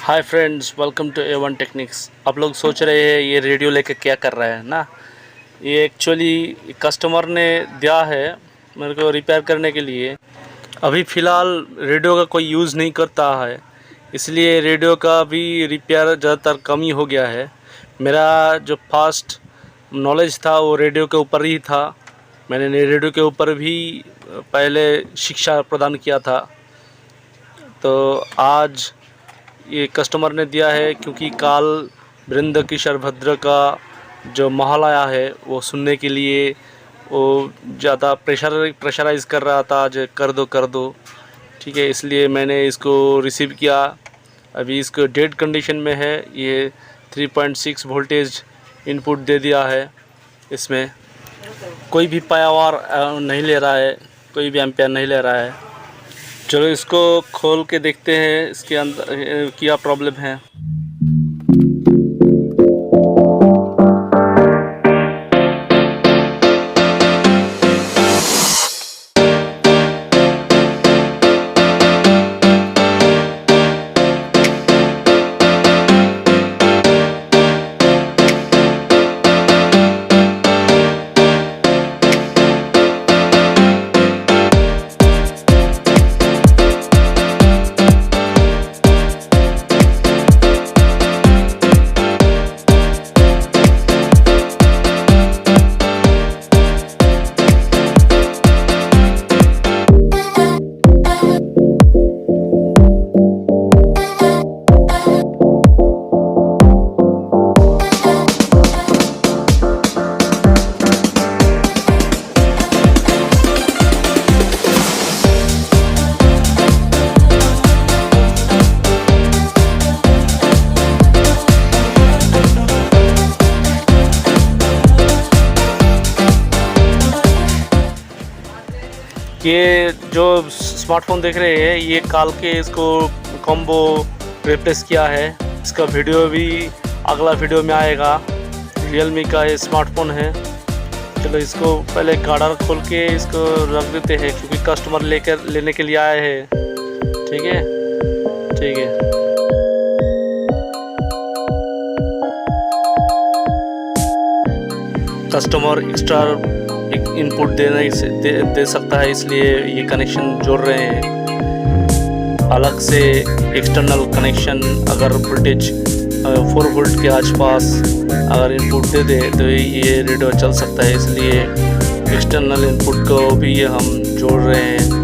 Hi friends, welcome to A one techniques. आप लोग सोच रहे हैं ये रेडियो लेके क्या कर रहा है ना। ये एक्चुअली कस्टमर ने दिया है मेरे को रिपेयर करने के लिए। अभी फ़िलहाल रेडियो का कोई यूज़ नहीं करता है, इसलिए रेडियो का भी रिपेयर ज़्यादातर कम ही हो गया है। मेरा जो फास्ट नॉलेज था वो रेडियो के ऊपर ही था। मैंने रेडियो के ऊपर भी पहले शिक्षा प्रदान किया था। तो आज ये कस्टमर ने दिया है क्योंकि काल वृंद किशोर भद्र का जो माहौल आया है वो सुनने के लिए वो ज़्यादा प्रेशराइज़ कर रहा था, आज कर दो ठीक है, इसलिए मैंने इसको रिसीव किया। अभी इसको डेड कंडीशन में है। ये 3.6 वोल्टेज इनपुट दे दिया है। इसमें कोई भी पावर नहीं ले रहा है, कोई भी एम्पेयर नहीं ले रहा है। चलो इसको खोल के देखते हैं इसके अंदर क्या प्रॉब्लम है। ये जो स्मार्टफोन देख रहे हैं ये काल के इसको कॉम्बो रिप्लेस किया है। इसका वीडियो भी अगला वीडियो में आएगा। रियलमी का ये स्मार्टफोन है। चलो इसको पहले गार्डर खोल के इसको रख देते हैं क्योंकि कस्टमर लेने के लिए आए हैं। ठीक है ठीक है। कस्टमर एक्स्ट्रा इनपुट दे सकता है, इसलिए ये कनेक्शन जोड़ रहे हैं। अलग से एक्सटर्नल कनेक्शन अगर वोल्टेज 4 वोल्ट के आसपास अगर इनपुट दे दे तो ये रेडियो चल सकता है, इसलिए एक्सटर्नल इनपुट को भी हम जोड़ रहे हैं।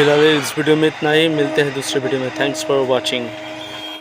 फिलहाल इस वीडियो में इतना ही, मिलते हैं दूसरे वीडियो में। Thanks for watching.